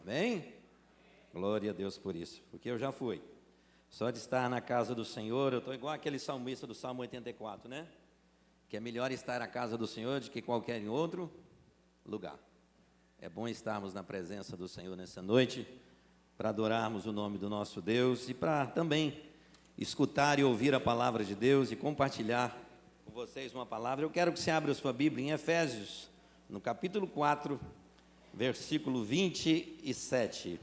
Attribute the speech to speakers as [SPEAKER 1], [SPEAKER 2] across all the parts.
[SPEAKER 1] Amém? Glória a Deus por isso, porque eu já fui. Só de estar na casa do Senhor, eu estou igual aquele salmista do Salmo 84, né? Que é melhor estar na casa do Senhor do que qualquer outro lugar. É bom estarmos na presença do Senhor nessa noite, para adorarmos o nome do nosso Deus e para também escutar e ouvir a palavra de Deus e compartilhar com vocês uma palavra. Eu quero que você abra a sua Bíblia em Efésios, no capítulo 4, versículo 27.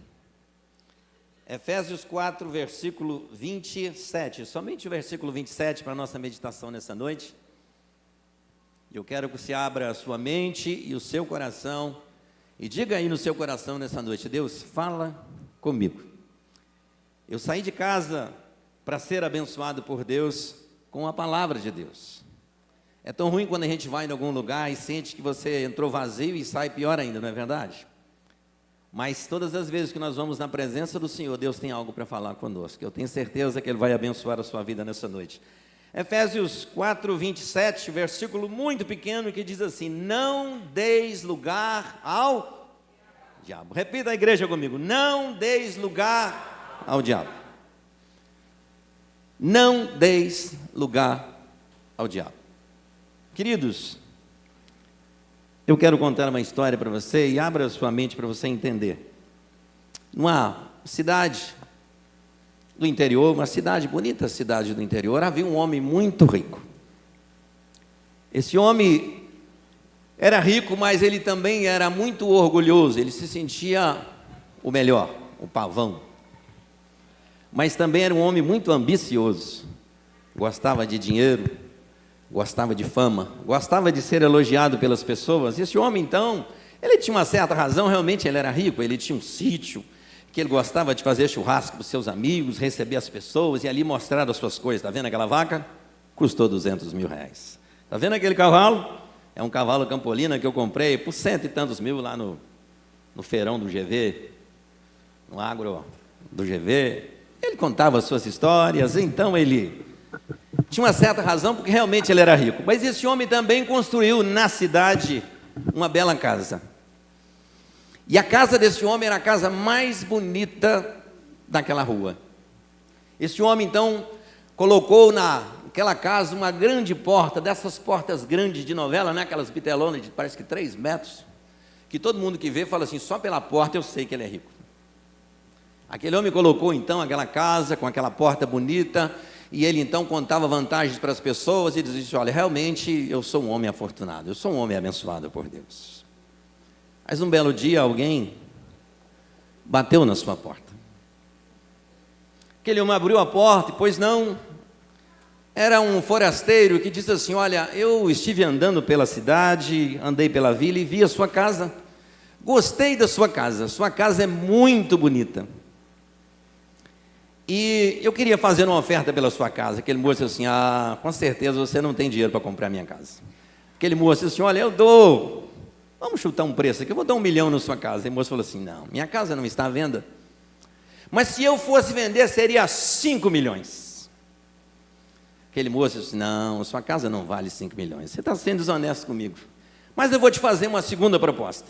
[SPEAKER 1] Efésios 4, versículo 27, somente o versículo 27 para a nossa meditação nessa noite. Eu quero que você abra a sua mente e o seu coração e diga aí no seu coração nessa noite: Deus, fala comigo. Eu saí de casa para ser abençoado por Deus com a palavra de Deus. É tão ruim quando a gente vai em algum lugar e sente que você entrou vazio e sai pior ainda, não é verdade? Mas todas as vezes que nós vamos na presença do Senhor, Deus tem algo para falar conosco. Eu tenho certeza que Ele vai abençoar a sua vida nessa noite. Efésios 4, 27, versículo muito pequeno que diz assim: não deis lugar ao diabo. Repita a igreja comigo: não deis lugar ao diabo. Não deis lugar ao diabo. Queridos, eu quero contar uma história para você e abra a sua mente para você entender. Numa cidade do interior, uma cidade bonita, cidade do interior, havia um homem muito rico. Esse homem era rico, mas ele também era muito orgulhoso, ele se sentia o melhor, o pavão. Mas também era um homem muito ambicioso, gostava de dinheiro, gostava de fama, gostava de ser elogiado pelas pessoas. Esse homem, então, ele tinha uma certa razão, realmente ele era rico, ele tinha um sítio, que ele gostava de fazer churrasco para os seus amigos, receber as pessoas e ali mostrar as suas coisas. Está vendo aquela vaca? Custou 200 mil reais. Está vendo aquele cavalo? É um cavalo Campolina que eu comprei por 100 e tantos mil lá no feirão do GV, no agro do GV. Ele contava as suas histórias, então ele tinha uma certa razão, porque realmente ele era rico. Mas esse homem também construiu na cidade uma bela casa. E a casa desse homem era a casa mais bonita daquela rua. Esse homem, então, colocou naquela casa uma grande porta, dessas portas grandes de novela, né? Aquelas bitelonas de parece que 3 metros, que todo mundo que vê fala assim: só pela porta eu sei que ele é rico. Aquele homem colocou, então, aquela casa com aquela porta bonita. E ele então contava vantagens para as pessoas e dizia: olha, realmente eu sou um homem afortunado, eu sou um homem abençoado por Deus. Mas um belo dia alguém bateu na sua porta. Aquele homem abriu a porta e, pois não, era um forasteiro que disse assim: olha, eu estive andando pela cidade, andei pela vila e vi a sua casa, gostei da sua casa é muito bonita. E eu queria fazer uma oferta pela sua casa. Aquele moço disse assim: ah, com certeza você não tem dinheiro para comprar minha casa. Aquele moço disse assim: olha, eu dou, vamos chutar um preço aqui, eu vou dar 1 milhão na sua casa. E o moço falou assim: não, minha casa não está à venda, mas se eu fosse vender seria 5 milhões. Aquele moço disse: não, sua casa não vale 5 milhões, você está sendo desonesto comigo, mas eu vou te fazer uma segunda proposta.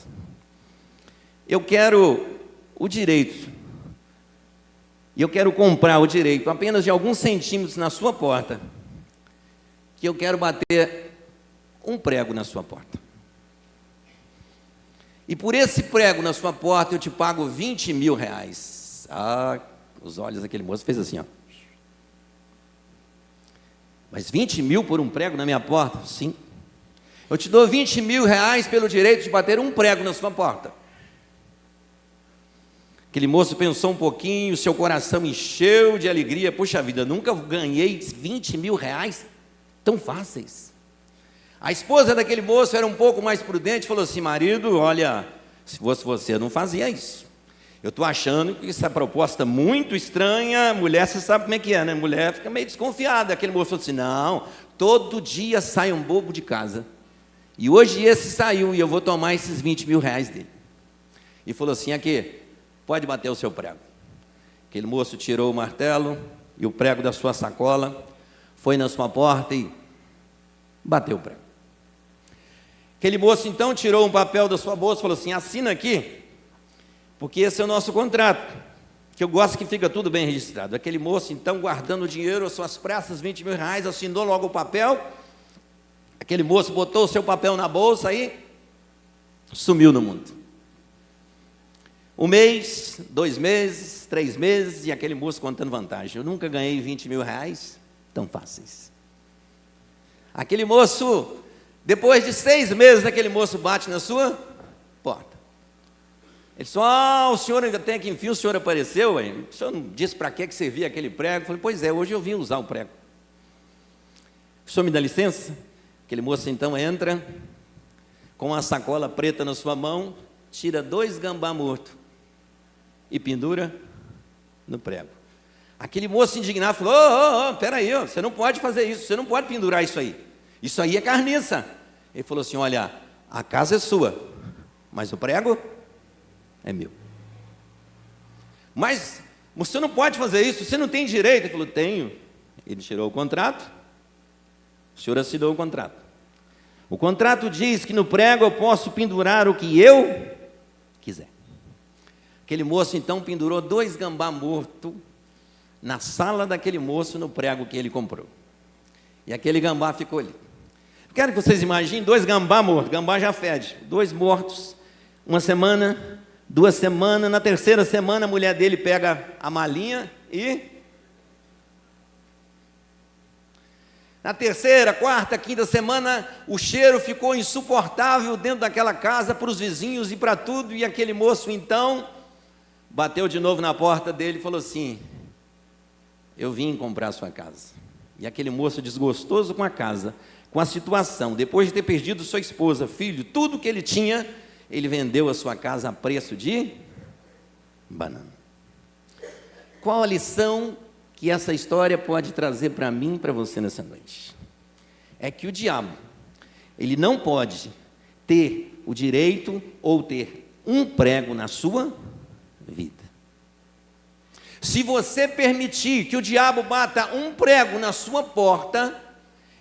[SPEAKER 1] Eu quero o direito, e eu quero comprar o direito apenas de alguns centímetros na sua porta, que eu quero bater um prego na sua porta. E por esse prego na sua porta eu te pago 20 mil reais. Ah, os olhos daquele moço fez assim, ó. Mas 20 mil por um prego na minha porta? Sim. Eu te dou 20 mil reais pelo direito de bater um prego na sua porta. Aquele moço pensou um pouquinho, seu coração encheu de alegria. Puxa vida, nunca ganhei 20 mil reais tão fáceis. A esposa daquele moço era um pouco mais prudente, falou assim: marido, olha, se fosse você eu não fazia isso. Eu estou achando que essa proposta muito estranha. Mulher, você sabe como é que é, né? Mulher fica meio desconfiada. Aquele moço falou assim: não, todo dia sai um bobo de casa, e hoje esse saiu e eu vou tomar esses 20 mil reais dele. E falou assim: aqui, pode bater o seu prego. Aquele moço tirou o martelo e o prego da sua sacola, foi na sua porta e bateu o prego. Aquele moço então tirou um papel da sua bolsa e falou assim: assina aqui, Porque esse é o nosso contrato, que eu gosto que fica tudo bem registrado. Aquele moço, então, guardando o dinheiro, as suas pressas, 20 mil reais, assinou logo o papel. Aquele moço botou o seu papel na bolsa e sumiu no mundo. 1 mês, 2 meses, 3 meses, e aquele moço contando vantagem. Eu nunca ganhei 20 mil reais tão fáceis. Aquele moço, depois de 6 meses, aquele moço bate na sua porta. Ele disse: o senhor ainda tem que, enfim, o senhor apareceu, hein? O senhor não disse para que servia aquele prego? Eu falei: pois é, hoje eu vim usar o prego. O senhor me dá licença? Aquele moço então entra, com uma sacola preta na sua mão, tira 2 gambá mortos e pendura no prego. Aquele moço indignado falou: peraí, você não pode fazer isso, você não pode pendurar isso aí é carniça. Ele falou assim: olha, a casa é sua, mas o prego é meu. Mas você não pode fazer isso, você não tem direito. Ele falou: tenho. Ele tirou o contrato, o senhor assinou o contrato. O contrato diz que no prego eu posso pendurar o que eu quiser. Aquele moço então pendurou 2 gambá mortos na sala daquele moço, no prego que ele comprou. E aquele gambá ficou ali. Quero que vocês imaginem 2 gambá mortos. Gambá já fede. 2 mortos, 1 semana, 2 semanas. Na 3ª semana a mulher dele pega a malinha e... na 3ª, 4ª, 5ª semana, o cheiro ficou insuportável dentro daquela casa para os vizinhos e para tudo. E aquele moço então bateu de novo na porta dele e falou assim: eu vim comprar a sua casa. E aquele moço, desgostoso com a casa, com a situação, depois de ter perdido sua esposa, filho, tudo que ele tinha, ele vendeu a sua casa a preço de banana. Qual a lição que essa história pode trazer para mim e para você nessa noite? É que o diabo, ele não pode ter o direito ou ter um prego na sua vida. Se você permitir que o diabo bata um prego na sua porta,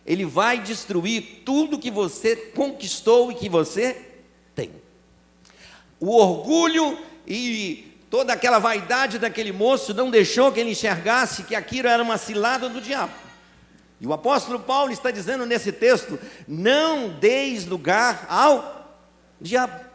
[SPEAKER 1] ele vai destruir tudo que você conquistou e que você tem. O orgulho e toda aquela vaidade daquele moço não deixou que ele enxergasse que aquilo era uma cilada do diabo. E o apóstolo Paulo está dizendo nesse texto: não deis lugar ao diabo.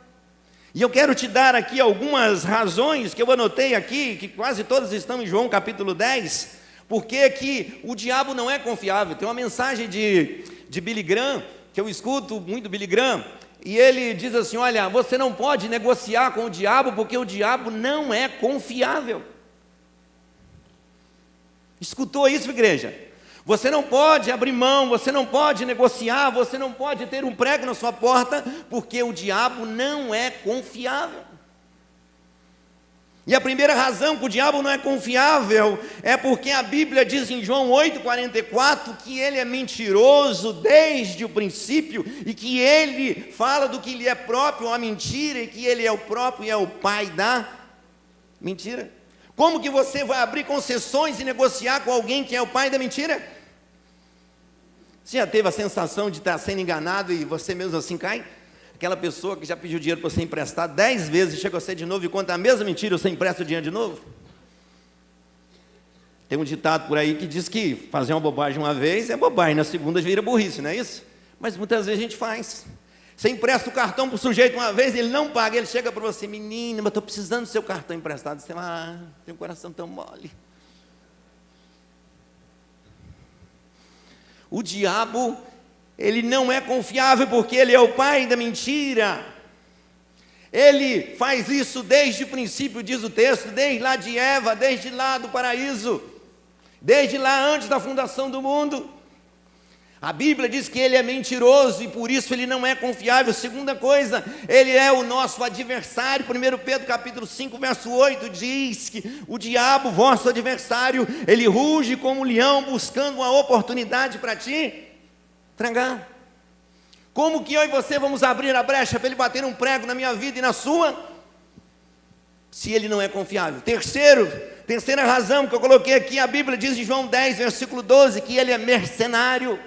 [SPEAKER 1] E eu quero te dar aqui algumas razões que eu anotei aqui, que quase todas estão em João capítulo 10, porque que o diabo não é confiável. Tem uma mensagem de Billy Graham, que eu escuto muito Billy Graham, e ele diz assim: olha, você não pode negociar com o diabo, porque o diabo não é confiável. Escutou isso, igreja? Você não pode abrir mão, você não pode negociar, você não pode ter um prego na sua porta, porque o diabo não é confiável. E a primeira razão que o diabo não é confiável é porque a Bíblia diz em João 8,44 que ele é mentiroso desde o princípio e que ele fala do que lhe é próprio a mentira e que ele é o próprio e é o pai da mentira. Como que você vai abrir concessões e negociar com alguém que é o pai da mentira? Você já teve a sensação de estar sendo enganado e você mesmo assim cai? Aquela pessoa que já pediu dinheiro para você emprestar 10 vezes e chega você de novo e conta a mesma mentira, você empresta o dinheiro de novo? Tem um ditado por aí que diz que fazer uma bobagem uma vez é bobagem, na segunda vira burrice, não é isso? Mas muitas vezes a gente faz. Você empresta o cartão para o sujeito uma vez, ele não paga, ele chega para você: menina, mas estou precisando do seu cartão emprestado. Você fala: tem um coração tão mole. O diabo, ele não é confiável porque ele é o pai da mentira. Ele faz isso desde o princípio, diz o texto, desde lá de Eva, desde lá do paraíso, desde lá antes da fundação do mundo. A Bíblia diz que ele é mentiroso e por isso ele não é confiável. Segunda coisa, ele é o nosso adversário. 1 Pedro capítulo 5, verso 8 diz que o diabo, vosso adversário, ele ruge como um leão buscando uma oportunidade para te tragar. Como que eu e você vamos abrir a brecha para ele bater um prego na minha vida e na sua? Se ele não é confiável. Terceira razão que eu coloquei aqui, a Bíblia diz em João 10, versículo 12, que ele é mercenário.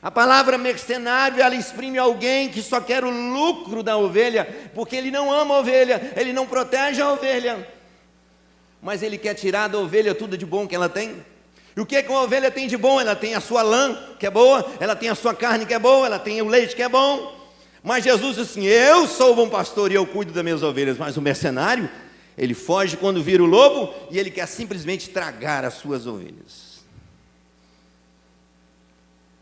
[SPEAKER 1] A palavra mercenário, ela exprime alguém que só quer o lucro da ovelha, porque ele não ama a ovelha, ele não protege a ovelha, mas ele quer tirar da ovelha tudo de bom que ela tem. E o que uma ovelha tem de bom? Ela tem a sua lã, que é boa, ela tem a sua carne, que é boa, ela tem o leite, que é bom. Mas Jesus disse assim: eu sou o bom pastor e eu cuido das minhas ovelhas. Mas o mercenário, ele foge quando vira o lobo e ele quer simplesmente tragar as suas ovelhas.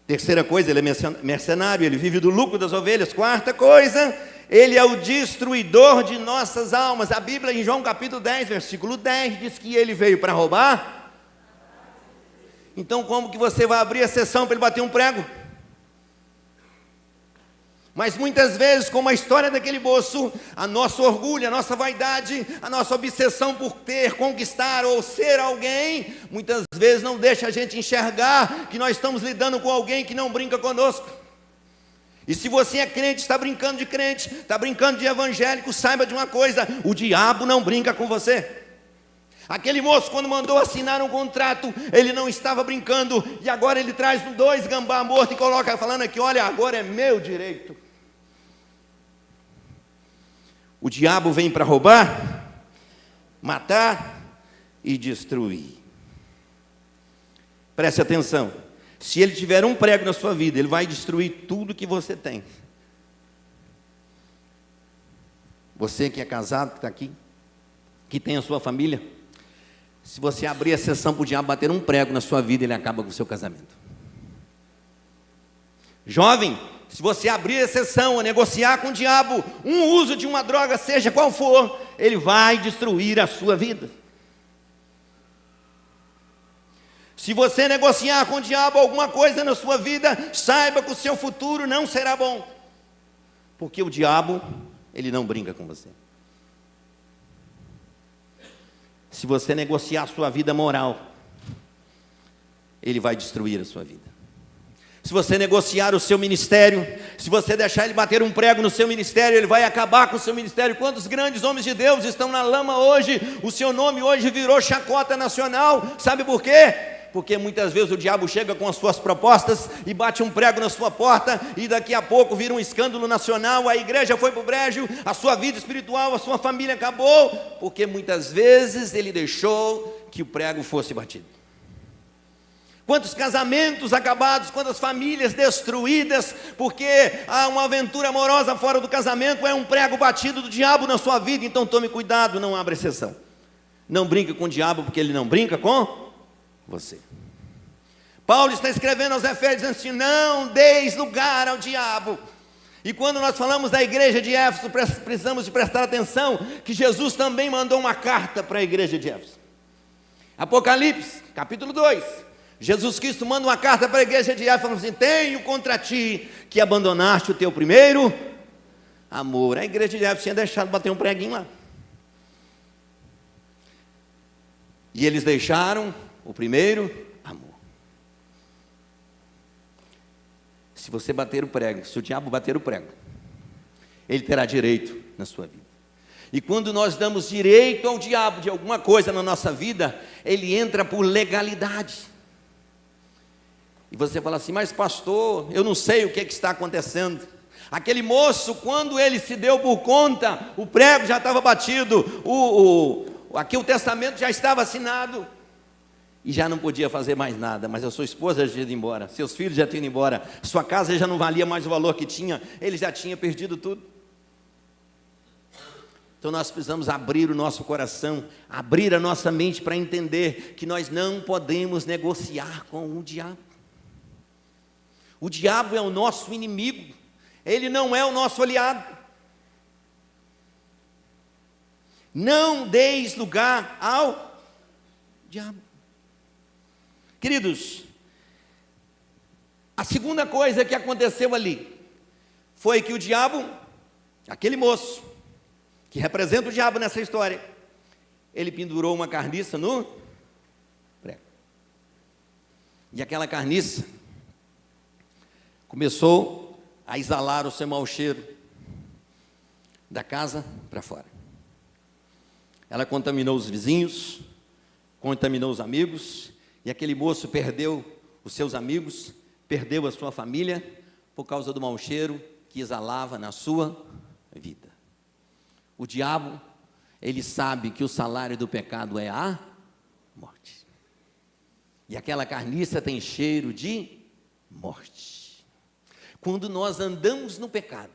[SPEAKER 1] Terceira coisa, ele é mercenário, ele vive do lucro das ovelhas. Quarta coisa, ele é o destruidor de nossas almas. A Bíblia, em João capítulo 10, versículo 10, diz que ele veio para roubar. Então como que você vai abrir a sessão para ele bater um prego? Mas muitas vezes, como a história daquele moço, a nosso orgulho, a nossa vaidade, a nossa obsessão por ter, conquistar ou ser alguém, muitas vezes não deixa a gente enxergar que nós estamos lidando com alguém que não brinca conosco. E se você é crente, está brincando de crente, está brincando de evangélico, saiba de uma coisa: o diabo não brinca com você. Aquele moço, quando mandou assinar um contrato, ele não estava brincando, e agora ele traz 2 gambá mortos e coloca falando aqui: olha, agora é meu direito. O diabo vem para roubar, matar e destruir. Preste atenção: se ele tiver um prego na sua vida, ele vai destruir tudo que você tem. Você que é casado, que está aqui, que tem a sua família, se você abrir a sessão para o diabo bater um prego na sua vida, ele acaba com o seu casamento. Jovem, se você abrir a sessão a negociar com o diabo um uso de uma droga, seja qual for, ele vai destruir a sua vida. Se você negociar com o diabo alguma coisa na sua vida, saiba que o seu futuro não será bom, porque o diabo, ele não brinca com você. Se você negociar a sua vida moral, ele vai destruir a sua vida. Se você negociar o seu ministério, se você deixar ele bater um prego no seu ministério, ele vai acabar com o seu ministério. Quantos grandes homens de Deus estão na lama hoje? O seu nome hoje virou chacota nacional. Sabe por quê? Porque muitas vezes o diabo chega com as suas propostas e bate um prego na sua porta, e daqui a pouco vira um escândalo nacional, a igreja foi para o brejo, a sua vida espiritual, a sua família acabou, porque muitas vezes ele deixou que o prego fosse batido. Quantos casamentos acabados, quantas famílias destruídas, porque há uma aventura amorosa fora do casamento, é um prego batido do diabo na sua vida. Então tome cuidado, não abra exceção. Não brinque com o diabo, porque ele não brinca com você. Paulo está escrevendo aos Efésios dizendo assim: não deis lugar ao diabo. E quando nós falamos da igreja de Éfeso, precisamos de prestar atenção que Jesus também mandou uma carta para a igreja de Éfeso. Apocalipse, capítulo 2, Jesus Cristo manda uma carta para a igreja de Éfeso, falando assim: tenho contra ti que abandonaste o teu primeiro amor. A igreja de Éfeso tinha deixado bater um preguinho lá, e eles deixaram o primeiro amor. Se você bater o prego, se o diabo bater o prego, ele terá direito na sua vida. E quando nós damos direito ao diabo de alguma coisa na nossa vida, ele entra por legalidade. E você fala assim: mas pastor, eu não sei o que está acontecendo. Aquele moço, quando ele se deu por conta, o prego já estava batido, aqui o testamento já estava assinado, e já não podia fazer mais nada. Mas a sua esposa já tinha ido embora, seus filhos já tinham ido embora, sua casa já não valia mais o valor que tinha, ele já tinha perdido tudo. Então nós precisamos abrir o nosso coração, abrir a nossa mente para entender que nós não podemos negociar com o diabo. O diabo é o nosso inimigo, ele não é o nosso aliado. Não deis lugar ao diabo. Queridos, a segunda coisa que aconteceu ali foi que o diabo, aquele moço que representa o diabo nessa história, ele pendurou uma carniça no prego. E aquela carniça começou a exalar o seu mau cheiro da casa para fora. Ela contaminou os vizinhos, contaminou os amigos, e aquele moço perdeu os seus amigos, perdeu a sua família por causa do mau cheiro que exalava na sua vida. O diabo, ele sabe que o salário do pecado é a morte. E aquela carniça tem cheiro de morte. Quando nós andamos no pecado,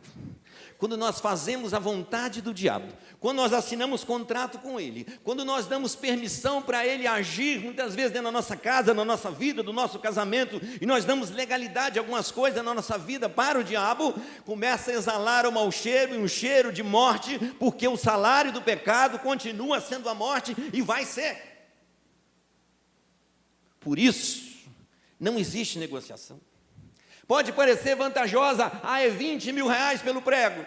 [SPEAKER 1] quando nós fazemos a vontade do diabo, quando nós assinamos contrato com ele, quando nós damos permissão para ele agir, muitas vezes dentro da nossa casa, na nossa vida, do nosso casamento, e nós damos legalidade a algumas coisas na nossa vida para o diabo, começa a exalar um mau cheiro e um cheiro de morte, porque o salário do pecado continua sendo a morte e vai ser. Por isso, não existe negociação. Pode parecer vantajosa, é 20 mil reais pelo prego.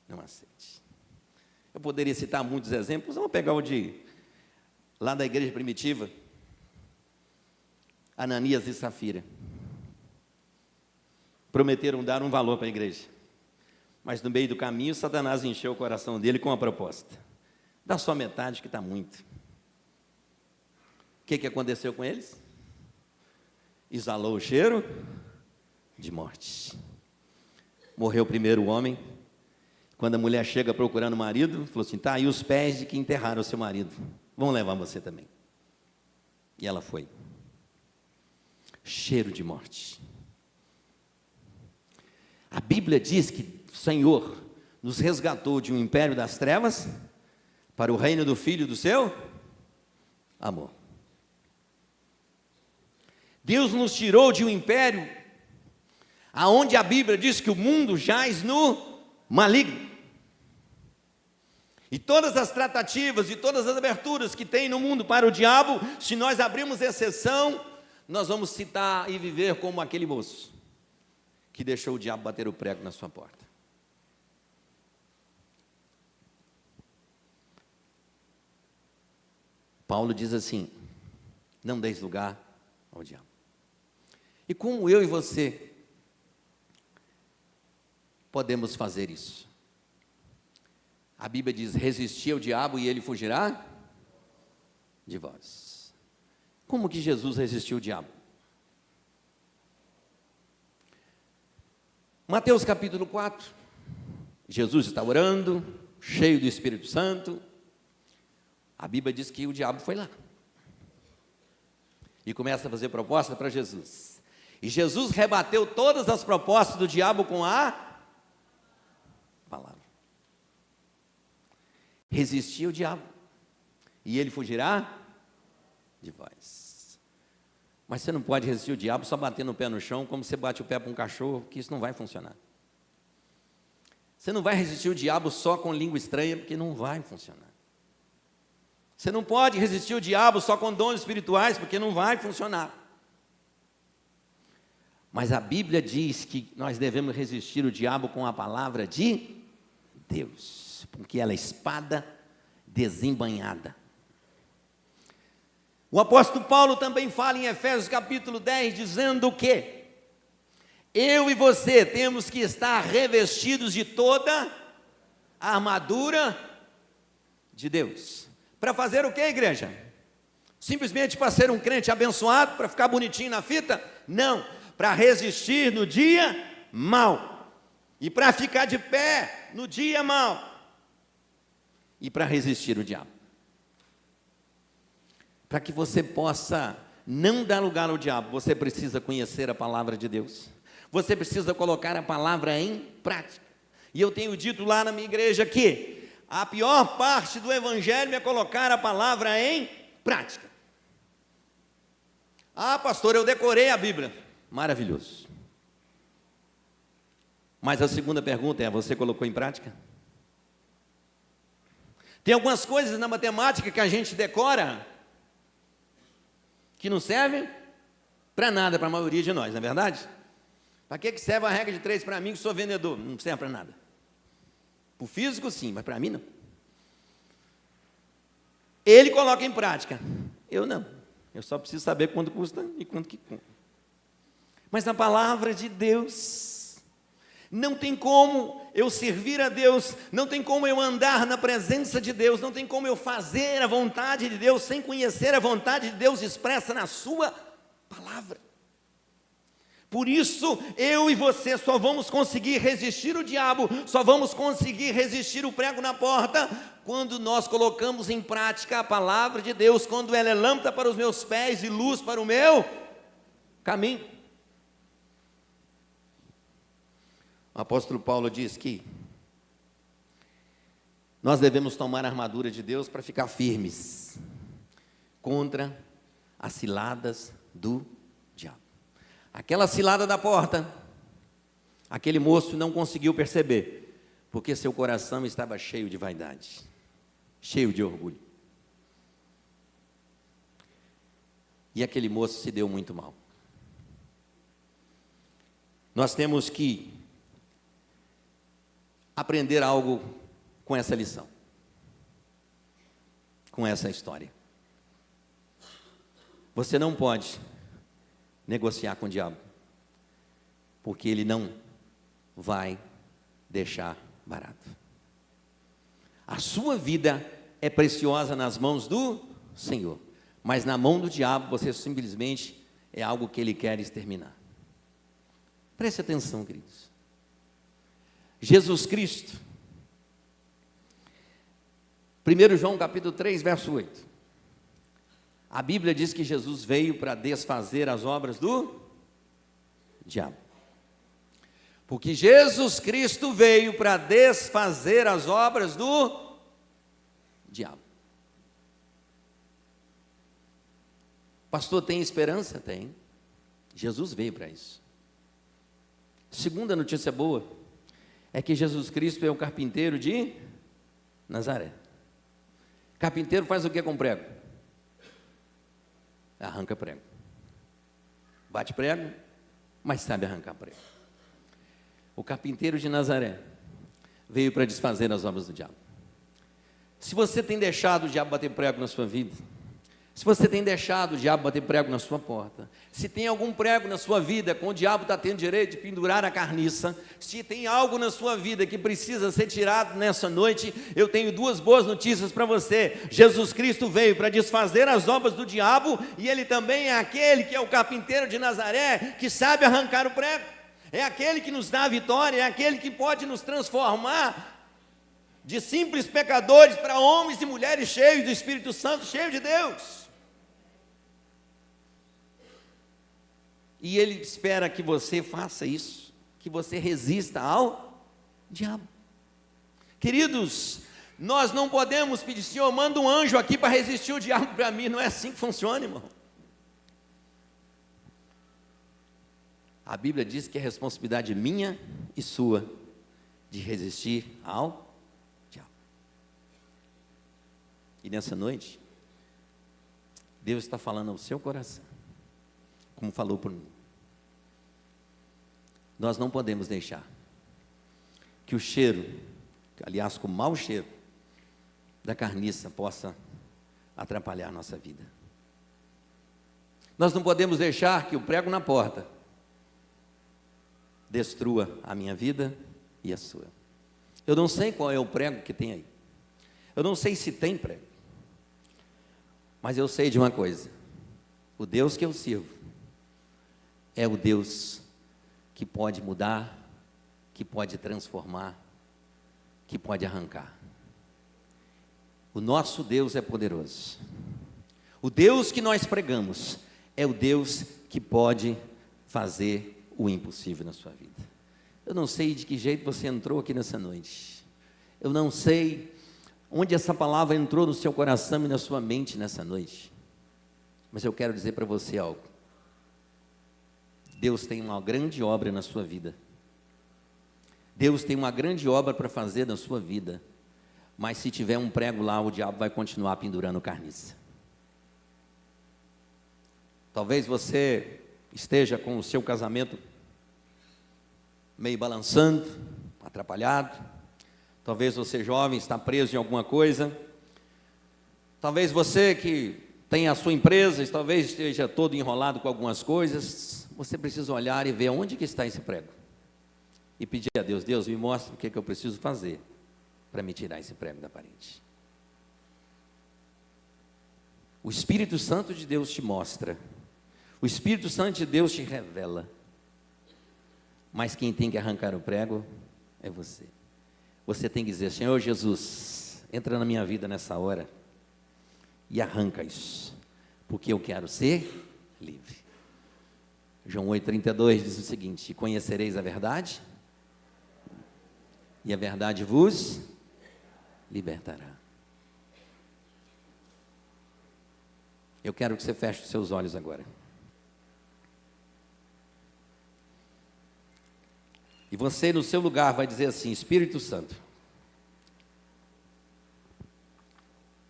[SPEAKER 1] Não aceite. Eu poderia citar muitos exemplos, vamos pegar o lá da igreja primitiva, Ananias e Safira. Prometeram dar um valor para a igreja, mas no meio do caminho, Satanás encheu o coração dele com uma proposta: dá só metade que está muito. O que aconteceu com eles? Exalou o cheiro de morte. Morreu o primeiro homem. Quando a mulher chega procurando o marido, falou assim: tá aí os pés de que enterraram o seu marido, vão levar você também. E ela foi. Cheiro de morte. A Bíblia diz que o Senhor nos resgatou de um império das trevas para o reino do Filho do seu amor. Deus nos tirou de um império aonde a Bíblia diz que o mundo jaz no maligno. E todas as tratativas e todas as aberturas que tem no mundo para o diabo, se nós abrirmos exceção, nós vamos citar e viver como aquele moço que deixou o diabo bater o prego na sua porta. Paulo diz assim: não deis lugar ao diabo. E como eu e você podemos fazer isso? A Bíblia diz: resistir ao diabo e ele fugirá de vós. Como que Jesus resistiu ao diabo? Mateus capítulo 4, Jesus está orando, cheio do Espírito Santo. A Bíblia diz que o diabo foi lá e começa a fazer proposta para Jesus. E Jesus rebateu todas as propostas do diabo com a palavra. Resistir ao diabo e ele fugirá de vós. Mas você não pode resistir ao diabo só batendo o pé no chão, como você bate o pé para um cachorro, que isso não vai funcionar. Você não vai resistir ao diabo só com língua estranha, porque não vai funcionar. Você não pode resistir ao diabo só com dons espirituais, porque não vai funcionar. Mas a Bíblia diz que nós devemos resistir o diabo com a palavra de Deus, porque ela é espada desembainhada. O apóstolo Paulo também fala em Efésios capítulo 10, dizendo que eu e você temos que estar revestidos de toda a armadura de Deus. Para fazer o que, igreja? Simplesmente para ser um crente abençoado, para ficar bonitinho na fita? Não, para resistir no dia mau, e para ficar de pé no dia mau, e para resistir o diabo. Para que você possa não dar lugar ao diabo, você precisa conhecer a palavra de Deus, você precisa colocar a palavra em prática. E eu tenho dito lá na minha igreja que a pior parte do evangelho é colocar a palavra em prática. Pastor, eu decorei a Bíblia. Maravilhoso. Mas a segunda pergunta é: você colocou em prática? Tem algumas coisas na matemática que a gente decora que não servem para nada para a maioria de nós, não é verdade? Para que serve a regra de 3 para mim, que sou vendedor? Não serve para nada. Para o físico sim, mas para mim não. Ele coloca em prática, eu não. Eu só preciso saber quanto custa e quanto que custa. Mas na palavra de Deus, não tem como eu servir a Deus, não tem como eu andar na presença de Deus, não tem como eu fazer a vontade de Deus sem conhecer a vontade de Deus expressa na sua palavra. Por isso, eu e você só vamos conseguir resistir o diabo, só vamos conseguir resistir o prego na porta, quando nós colocamos em prática a palavra de Deus, quando ela é lâmpada para os meus pés e luz para o meu caminho. O apóstolo Paulo diz que nós devemos tomar a armadura de Deus para ficar firmes contra as ciladas do diabo. Aquela cilada da porta, aquele moço não conseguiu perceber, porque seu coração estava cheio de vaidade, cheio de orgulho. E aquele moço se deu muito mal. Nós temos que aprender algo com essa lição, com essa história. Você não pode negociar com o diabo, porque ele não vai deixar barato. A sua vida é preciosa nas mãos do Senhor, mas na mão do diabo você simplesmente é algo que ele quer exterminar. Preste atenção, queridos. Jesus Cristo, 1 João capítulo 3, verso 8. A Bíblia diz que Jesus veio para desfazer as obras do diabo. Porque Jesus Cristo veio para desfazer as obras do diabo. Pastor, tem esperança? Tem. Jesus veio para isso. Segunda notícia boa é que Jesus Cristo é o carpinteiro de Nazaré. Carpinteiro faz o que com prego? Arranca prego. Bate prego, mas sabe arrancar prego. O carpinteiro de Nazaré veio para desfazer as obras do diabo. Se você tem deixado o diabo bater prego na sua vida, se você tem deixado o diabo bater prego na sua porta, se tem algum prego na sua vida com o diabo está tendo direito de pendurar a carniça, se tem algo na sua vida que precisa ser tirado nessa noite, eu tenho duas boas notícias para você. Jesus Cristo veio para desfazer as obras do diabo, e Ele também é aquele que é o carpinteiro de Nazaré, que sabe arrancar o prego, é aquele que nos dá a vitória, é aquele que pode nos transformar de simples pecadores para homens e mulheres cheios do Espírito Santo, cheios de Deus. E Ele espera que você faça isso, que você resista ao diabo. Queridos, nós não podemos pedir, Senhor, manda um anjo aqui para resistir o diabo para mim. Não é assim que funciona, irmão. A Bíblia diz que é responsabilidade minha e sua de resistir ao diabo. E nessa noite, Deus está falando ao seu coração, como falou por mim. Nós não podemos deixar que o cheiro, aliás, com o mau cheiro da carniça possa atrapalhar a nossa vida. Nós não podemos deixar que o prego na porta destrua a minha vida e a sua. Eu não sei qual é o prego que tem aí. Eu não sei se tem prego. Mas eu sei de uma coisa: o Deus que eu sirvo é o Deus que pode mudar, que pode transformar, que pode arrancar. O nosso Deus é poderoso. O Deus que nós pregamos é o Deus que pode fazer o impossível na sua vida. Eu não sei de que jeito você entrou aqui nessa noite. Eu não sei onde essa palavra entrou no seu coração e na sua mente nessa noite. Mas eu quero dizer para você algo. Deus tem uma grande obra na sua vida. Deus tem uma grande obra para fazer na sua vida. Mas se tiver um prego lá, o diabo vai continuar pendurando carniça. Talvez você esteja com o seu casamento meio balançando, atrapalhado. Talvez você jovem está preso em alguma coisa. Talvez você que tem a sua empresa, talvez esteja todo enrolado com algumas coisas. Você precisa olhar e ver onde que está esse prego. E pedir a Deus: Deus, me mostra o que eu preciso fazer para me tirar esse prego da parede. O Espírito Santo de Deus te mostra. O Espírito Santo de Deus te revela. Mas quem tem que arrancar o prego é você. Você tem que dizer: Senhor Jesus, entra na minha vida nessa hora e arranca isso, porque eu quero ser livre. João 8,32 diz o seguinte: conhecereis a verdade, e a verdade vos libertará. Eu quero que você feche os seus olhos agora. E você no seu lugar vai dizer assim: Espírito Santo,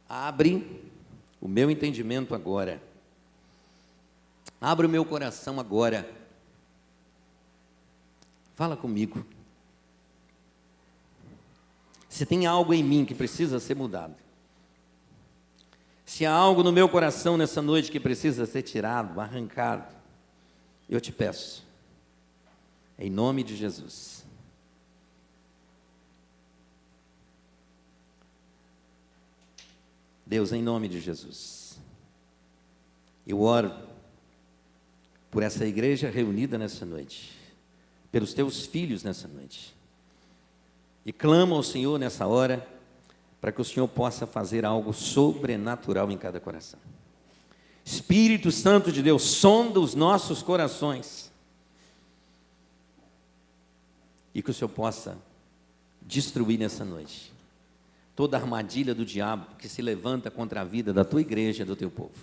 [SPEAKER 1] abre o meu entendimento agora. Abre o meu coração agora. Fala comigo. Se tem algo em mim que precisa ser mudado, se há algo no meu coração nessa noite que precisa ser tirado, arrancado, eu te peço, em nome de Jesus. Deus, em nome de Jesus, eu oro por essa igreja reunida nessa noite, pelos teus filhos nessa noite, e clamo ao Senhor nessa hora, para que o Senhor possa fazer algo sobrenatural em cada coração. Espírito Santo de Deus, sonda os nossos corações, e que o Senhor possa destruir nessa noite toda armadilha do diabo que se levanta contra a vida da tua igreja e do teu povo.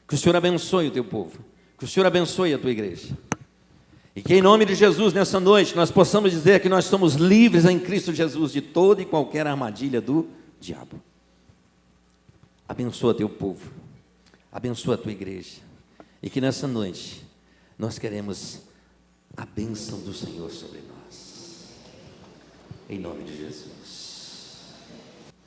[SPEAKER 1] Que o Senhor abençoe o teu povo, que o Senhor abençoe a tua igreja, e que em nome de Jesus nessa noite nós possamos dizer que nós somos livres em Cristo Jesus de toda e qualquer armadilha do diabo. Abençoa teu povo, abençoa a tua igreja, e que nessa noite nós queremos a bênção do Senhor sobre nós, em nome de Jesus.